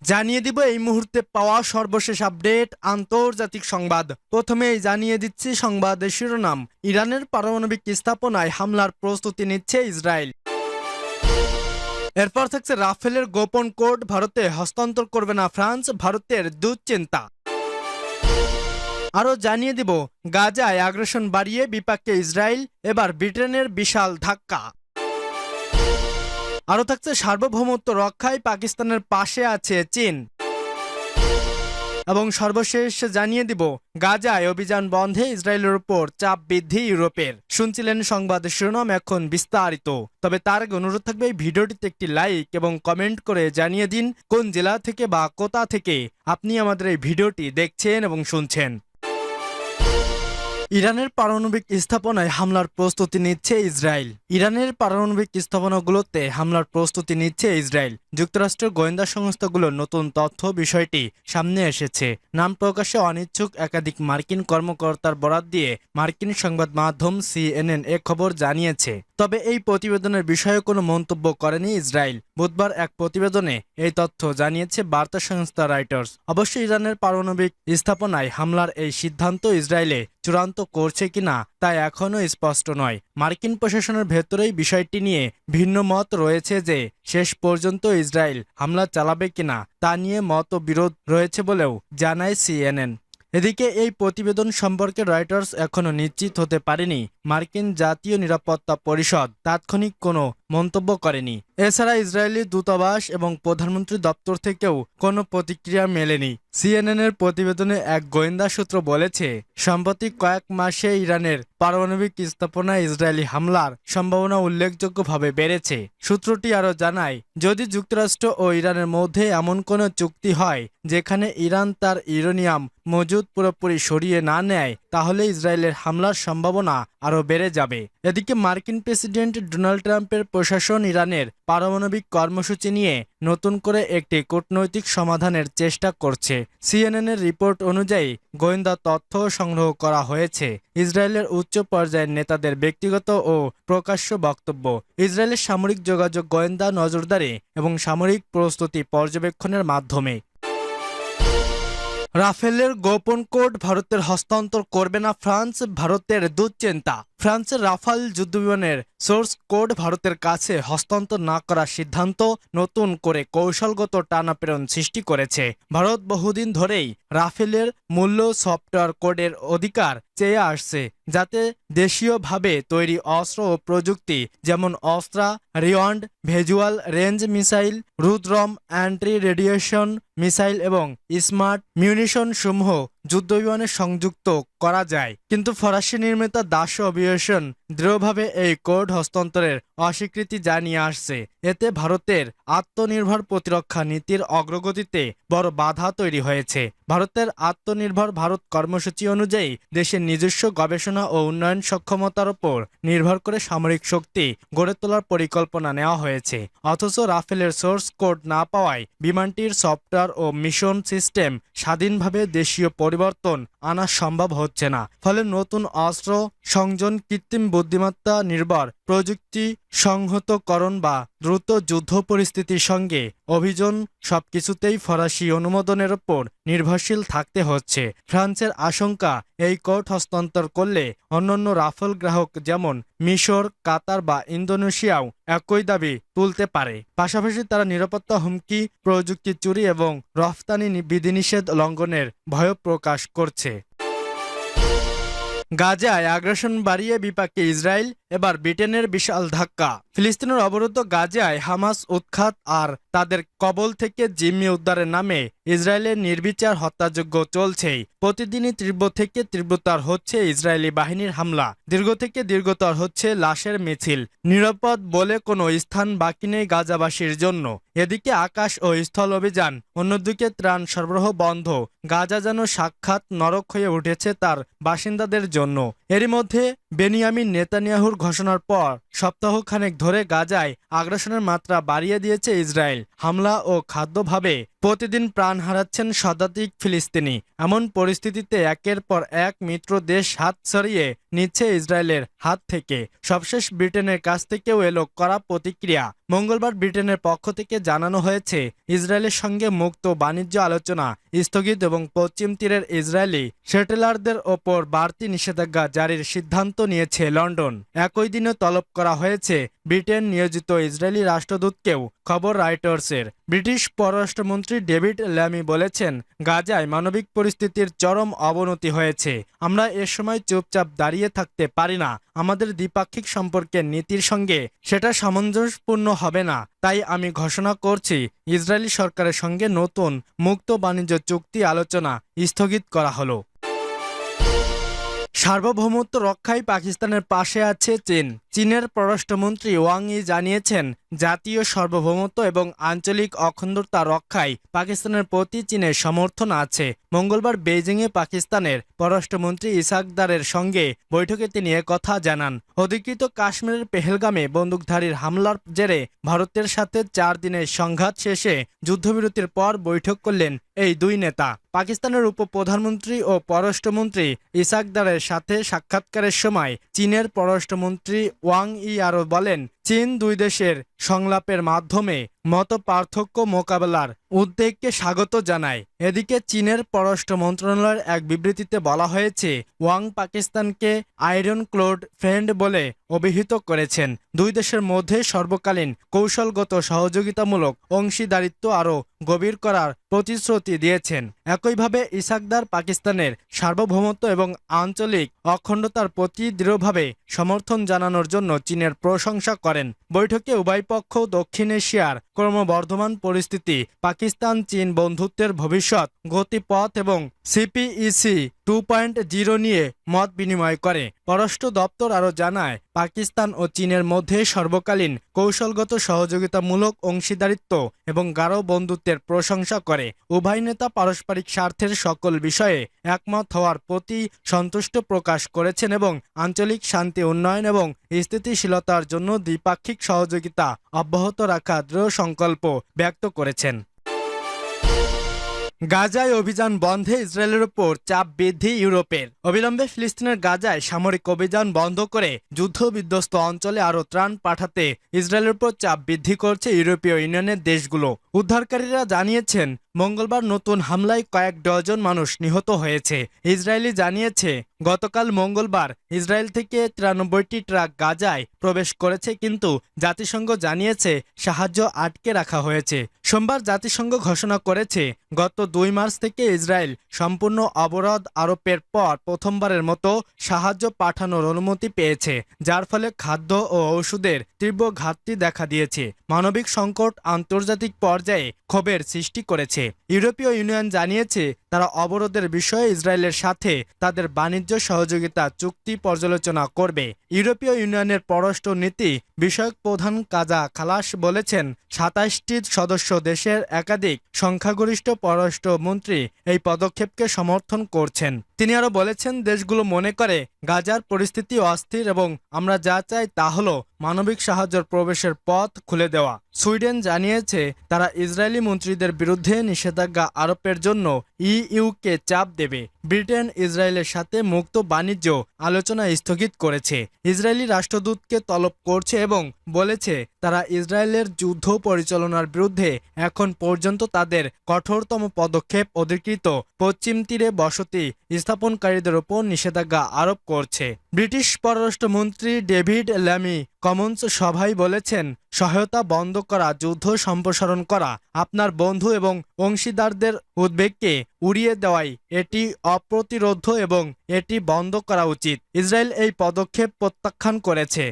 জানিয়ে দিব এই মুহূর্তে পাওয়া সর্বশেষ আপডেট আন্তর্জাতিক সংবাদ। প্রথমেই জানিয়ে দিচ্ছি সংবাদের শিরোনাম। ইরানের পারমাণবিক স্থাপনায় হামলার প্রস্তুতি নিচ্ছে ইসরায়েল। এরপর থাকছে রাফেলের গোপন কোড ভারতে হস্তান্তর করবে না ফ্রান্স, ভারতের দুশ্চিন্তা। আরও জানিয়ে দিব গাজায় আগ্রাসন বাড়িয়ে বিপাকে ইসরায়েল, এবার ব্রিটেনের বিশাল ধাক্কা। আরও থাকছে সার্বভৌমত্ব রক্ষায় পাকিস্তানের পাশে আছে চীন। এবং সর্বশেষ জানিয়ে দিব গাজায় অভিযান বন্ধে ইসরায়েলের উপর চাপ বৃদ্ধি ইউরোপের। শুনছিলেন সংবাদ শিরোনাম, এখন বিস্তারিত। তবে তার আগে অনুরোধ থাকবে এই ভিডিওটিতে একটি লাইক এবং কমেন্ট করে জানিয়ে দিন কোন জেলা থেকে বা কোথা থেকে আপনি আমাদের এই ভিডিওটি দেখছেন এবং শুনছেন। ইরানের পারমাণবিক স্থাপনায় হামলার প্রস্তুতি নিচ্ছে ইসরায়েল। ইরানের পারমাণবিক স্থাপনাগুলোতে হামলার প্রস্তুতি নিচ্ছে ইসরায়েল। যুক্তরাষ্ট্রের গোয়েন্দা সংস্থাগুলোর নতুন তথ্য বিষয়টি সামনে এসেছে। নাম প্রকাশে অনিচ্ছুক একাধিক মার্কিন কর্মকর্তার বরাত দিয়ে মার্কিন সংবাদ মাধ্যম CNN এ খবর জানিয়েছে। তবে এই প্রতিবেদনের বিষয়ে কোনো মন্তব্য করেনি ইসরায়েল। বুধবার এক প্রতিবেদনে এই তথ্য জানিয়েছে বার্তা সংস্থা রয়টার্স। অবশ্য ইরানের পারমাণবিক স্থাপনায় হামলার এই সিদ্ধান্ত ইসরায়েলে চূড়ান্ত করছে কিনা তা এখনও স্পষ্ট নয়। মার্কিন প্রশাসনের ভেতরেই বিষয়টি নিয়ে ভিন্ন মত রয়েছে যে শেষ পর্যন্ত ইসরায়েল হামলা চালাবে কিনা তা নিয়ে মতবিরোধ রয়েছে বলেও জানায় CNN। এদিকে এই প্রতিবেদন সম্পর্কে রয়টার্স এখনও নিশ্চিত হতে পারেনি। মার্কিন জাতীয় নিরাপত্তা পরিষদ তাৎক্ষণিক কোনো মন্তব্য করেনি। এছাড়া ইসরায়েলি দূতাবাস এবং প্রধানমন্ত্রী দপ্তর থেকেও কোনো প্রতিক্রিয়া মেলেনি। CNN এর প্রতিবেদনে এক গোয়েন্দা সূত্র বলেছে, সম্প্রতি কয়েক মাসে ইরানের পারমাণবিক স্থাপনায় ইসরায়েলি হামলার সম্ভাবনা উল্লেখযোগ্যভাবে বেড়েছে। সূত্রটি আরও জানায়, যদি যুক্তরাষ্ট্র ও ইরানের মধ্যে এমন কোনো চুক্তি হয় যেখানে ইরান তার ইউরেনিয়াম মজুদ পুরোপুরি সরিয়ে না নেয়, তাহলে ইসরায়েলের হামলার সম্ভাবনা আরও বেড়ে যাবে। এদিকে মার্কিন প্রেসিডেন্ট ডোনাল্ড ট্রাম্পের প্রশাসন ইরানের পারমাণবিক কর্মসূচি নিয়ে নতুন করে একটি কূটনৈতিক সমাধানের চেষ্টা করছে। CNN এর রিপোর্ট অনুযায়ী গোয়েন্দা তথ্য সংগ্রহ করা হয়েছে ইসরায়েলের উচ্চ পর্যায়ের নেতাদের ব্যক্তিগত ও প্রকাশ্য বক্তব্য, ইসরায়েলের সামরিক যোগাযোগ, গোয়েন্দা নজরদারি এবং সামরিক প্রস্তুতি পর্যবেক্ষণের মাধ্যমে। রাফেলের গোপন কোড ভারতের হস্তান্তর করবে না ফ্রান্স, ভারতের দুশ্চিন্তা। ফ্রান্সের রাফাল যুদ্ধবিমানের সোর্স কোড ভারতের কাছে হস্তান্তর না করার সিদ্ধান্ত নতুন করে কৌশলগত টানাপোড়েন সৃষ্টি করেছে। ভারত বহুদিন ধরেই রাফেলের মূল্য সফটওয়্যার কোডের অধিকার চেয়ে আসছে, যাতে দেশীয়ভাবে তৈরি অস্ত্র ও প্রযুক্তি যেমন অস্ত্রা, রিওয়ান্ড, visual range missile, Rudram anti radiation missile এবং স্মার্ট মিউনিশন সমূহ যুদ্ধবিমানে সংযুক্ত করা যায়। কিন্তু ফরাসি নির্মিত দাসো অভিয়েশন দৃঢ়ভাবে এই কোড হস্তান্তরের অস্বীকৃতি জানিয়ে আসছে। এতে ভারতের আত্মনির্ভর প্রতিরক্ষা নীতির অগ্রগতিতে বড় বাধা তৈরি হয়েছে। ভারতের আত্মনির্ভর ভারত কর্মসূচি অনুযায়ী দেশের নিজস্ব গবেষণা ও উন্নয়ন সক্ষমতার উপর নির্ভর করে সামরিক শক্তি গড়ে তোলার পরিকল্পনা নেওয়া হয়েছে। অথচ রাফেলের সোর্স কোড না পাওয়ায় বিমানটির সফটওয়্যার ও মিশন সিস্টেম স্বাধীনভাবে দেশীয় পরিবর্তন আনা সম্ভব হচ্ছে না। ফলে নতুন অস্ত্র সংযোজন, কৃত্রিম বুদ্ধিমত্তা নির্ভর প্রযুক্তি সংহতকরণ বা দ্রুত যুদ্ধ পরিস্থিতির সঙ্গে অভিযোজন সবকিছুতেই ফরাসি অনুমোদনের উপর নির্ভরশীল থাকতে হচ্ছে। ফ্রান্সের আশঙ্কা, এই কোড হস্তান্তর করলে অন্যান্য রাফেল গ্রাহক যেমন মিশর, কাতার বা ইন্দোনেশিয়াও একই দাবি তুলতে পারে। পাশাপাশি তারা নিরাপত্তা হুমকি, প্রযুক্তি চুরি এবং রফতানি বিধিনিষেধ লঙ্ঘনের ভয় প্রকাশ করছে। গাজায় আগ্রাসন বাড়িয়ে বিপাকে ইসরায়েল, এবার ব্রিটেনের বিশাল ধাক্কা। ফিলিস্তিনের অবরুদ্ধ গাজায় হামাস উৎখাত আর তাদের কবল থেকে জিম্মি উদ্ধারের নামে ইসরায়েলের নির্বিচার হত্যাযজ্ঞ চলছেই। প্রতিদিনই তীব্র থেকে তীব্রতর হচ্ছে ইসরায়েলি বাহিনীর হামলা, দীর্ঘ থেকে দীর্ঘতর হচ্ছে লাশের মিছিল। নিরাপদ বলে কোনো স্থান বাকি নেই গাজাবাসীর জন্য। এদিকে আকাশ ও স্থল অভিযান, অন্যদিকে ত্রাণ সরবরাহ বন্ধ। গাজা যেন সাক্ষাৎ নরক হয়ে উঠেছে তার বাসিন্দাদের জন্য। এরই মধ্যে বেনিয়ামিন নেতানিয়াহুর ঘোষণার পর সপ্তাহখানেক ধরে গাজায় আগ্রাসনের মাত্রা বাড়িয়ে দিয়েছে ইসরায়েল। হামলা ও খাদ্যভাবে প্রতিদিন প্রাণ হারাচ্ছেন শতাধিক ফিলিস্তিনি। এমন পরিস্থিতিতে একের পর এক মিত্র দেশ হাত সরিয়ে নিচ্ছে ইসরায়েলের হাত থেকে। সবশেষ ব্রিটেনের কাছ থেকেও এলো কড়া প্রতিক্রিয়া। মঙ্গলবার ব্রিটেনের পক্ষ থেকে জানানো হয়েছে, ইসরায়েলের সঙ্গে মুক্ত বাণিজ্য আলোচনা স্থগিত এবং পশ্চিম তীরের ইসরায়েলি সেটেলারদের ওপর বাড়তি নিষেধাজ্ঞা জারির সিদ্ধান্ত নিয়েছে লন্ডন। একই দিনে তলব করা হয়েছে ব্রিটেন নিয়োজিত ইসরায়েলি রাষ্ট্রদূতকেও। খবর রয়টার্সের। ব্রিটিশ পররাষ্ট্রমন্ত্রী ডেভিড ল্যামি বলেছেন, গাজায় মানবিক পরিস্থিতির চরম অবনতি হয়েছে। আমরা এ সময় চুপচাপ দাঁড়িয়ে থাকতে পারি না। আমাদের দ্বিপাক্ষিক সম্পর্কের নীতির সঙ্গে সেটা সামঞ্জস্যপূর্ণ হবে না। তাই আমি ঘোষণা করছি, ইসরায়েলি সরকারের সঙ্গে নতুন মুক্ত বাণিজ্য চুক্তি আলোচনা স্থগিত করা হলো। সার্বভৌমত্ব রক্ষায় পাকিস্তানের পাশে আছে চীন। চীনের পররাষ্ট্রমন্ত্রী ওয়াং ই জানিয়েছেন, জাতীয় সার্বভৌমত্ব এবং আঞ্চলিক অখণ্ডতা রক্ষায় পাকিস্তানের প্রতি চীনের সমর্থন আছে। মঙ্গলবার বেইজিংয়ে পাকিস্তানের পররাষ্ট্রমন্ত্রী ইসাক দারের সঙ্গে বৈঠকে তিনি একথা জানান। অধিকৃত কাশ্মীরের পেহেলগামে বন্দুকধারীর হামলার জেরে ভারতের সাথে 4 দিনের সংঘাত শেষে যুদ্ধবিরতির পর বৈঠক করলেন এই দুই নেতা। পাকিস্তানের উপপ্রধানমন্ত্রী ও পররাষ্ট্রমন্ত্রী ইসাক দারের সাথে সাক্ষাৎকারের সময় চীনের পররাষ্ট্রমন্ত্রী ওয়াং ই আরও বলেন, চীন দুই দেশের সংলাপের মাধ্যমে মত পার্থক্য মোকাবেলার উদ্যোগকে স্বাগত জানায়। এদিকে চীনের পররাষ্ট্র মন্ত্রণালয়ের এক বিবৃতিতে বলা হয়েছে, ওয়াং পাকিস্তানকে আয়রন ক্লোড ফ্রেন্ড বলে অভিহিত করেছেন। দুই দেশের মধ্যে সর্বকালীন কৌশলগত সহযোগিতামূলক অংশীদারিত্ব আরও গভীর করার প্রতিশ্রুতি দিয়েছেন। একইভাবে ইসাকদার পাকিস্তানের সার্বভৌমত্ব এবং আঞ্চলিক অখণ্ডতার প্রতি দৃঢ়ভাবে সমর্থন জানানোর জন্য চীনের প্রশংসা করেন। বৈঠকে উভয় পক্ষ দক্ষিণ এশিয়ার ক্রমবর্ধমান পরিস্থিতি, পাকিস্তান চীন বন্ধুত্বের ভবিষ্যৎ গতিপথ এবং সিপিইসি 2.0 নিয়ে মত বিনিময় করে। পররাষ্ট্র দপ্তর আরও জানায়, পাকিস্তান ও চীনের মধ্যে সর্বকালীন কৌশলগত সহযোগিতামূলক অংশীদারিত্ব এবং গাঢ় বন্ধুত্বের প্রশংসা করে। উভয় নেতা পারস্পরিক স্বার্থের সকল বিষয়ে একমত হওয়ার প্রতি সন্তুষ্ট প্রকাশ করেছেন এবং আঞ্চলিক শান্তি উন্নয়ন এবং স্থিতিশীলতার জন্য দ্বিপাক্ষিক সহযোগিতা অব্যাহত রাখা দৃঢ় সংকল্প ব্যক্ত করেছেন। গাজায় অভিযান বন্ধে ইসরায়েলের উপর চাপ বৃদ্ধি ইউরোপের। অবিলম্বে ফিলিস্তিনের গাজায় সামরিক অভিযান বন্ধ করে যুদ্ধবিধ্বস্ত অঞ্চলে আরও ত্রাণ পাঠাতে ইসরায়েলের উপর চাপ বৃদ্ধি করছে ইউরোপীয় ইউনিয়নের দেশগুলো। উদ্ধারকারীরা জানিয়েছেন, মঙ্গলবার নতুন হামলায় কয়েক ডজন মানুষ নিহত হয়েছে। ইসরায়েলি জানিয়েছে, গতকাল মঙ্গলবার ইসরায়েল থেকে 93টি ট্রাক গাজায় প্রবেশ করেছে, কিন্তু জাতিসংঘ জানিয়েছে সাহায্য আটকে রাখা হয়েছে। সোমবার জাতিসংঘ ঘোষণা করেছে, গত 2 মার্চ থেকে ইসরায়েল সম্পূর্ণ অবরোধ আরোপের পর প্রথমবারের মতো সাহায্য পাঠানোর অনুমতি পেয়েছে, যার ফলে খাদ্য ও ওষুধের তীব্র ঘাটতি দেখা দিয়েছে। মানবিক সংকট আন্তর্জাতিক পর্যায়ে ক্ষোভের সৃষ্টি করেছে। ইউরোপীয় ইউনিয়ন জানিয়েছে, তারা অবরোধের বিষয়ে ইসরায়েলের সাথে তাদের বাণিজ্য সহযোগিতা চুক্তি পর্যালোচনা করবে। ইউরোপীয় ইউনিয়নের পররাষ্ট্র নীতি বিষয়ক প্রধান কাজা খালাস বলেছেন, 27টি সদস্য দেশের একাধিক সংখ্যাগরিষ্ঠ পররাষ্ট্র মন্ত্রী এই পদক্ষেপকে সমর্থন করছেন। তিনি আরও বলেছেন, দেশগুলো মনে করে গাজার পরিস্থিতি অস্থির এবং আমরা যা চাই তা হলো মানবিক সাহায্যের প্রবেশের পথ খুলে দেওয়া। সুইডেন জানিয়েছে, তারা ইসরায়েলি মন্ত্রীদের বিরুদ্ধে নিষেধাজ্ঞা আরোপের জন্য ইইউকে চাপ দেবে। ব্রিটেন ইসরায়েলের সাথে মুক্ত বাণিজ্য আলোচনা স্থগিত করেছে, ইসরায়েলি রাষ্ট্রদূতকে তলব করছে এবং বলেছে, তারা ইসরায়েলের যুদ্ধ পরিচালনার বিরুদ্ধে এখন পর্যন্ত তাদের কঠোরতম পদক্ষেপ অধিকৃত পশ্চিম তীরে বসতি স্থাপনকারীদের উপর নিষেধাজ্ঞা আরোপ করছে। ব্রিটিশ পররাষ্ট্রমন্ত্রী ডেভিড ল্যামি কমন্স সভায় বলেছেন, সহায়তা বন্ধ করা, যুদ্ধ সম্প্রসারণ করা, আপনার বন্ধু এবং অংশীদারদের উদ্বেগকে উড়িয়ে দেওয়াই এটি অপ্রতিরোধ্য এবং এটি বন্ধ করা উচিত। ইসরায়েল এই পদক্ষেপ প্রত্যাখ্যান করেছে।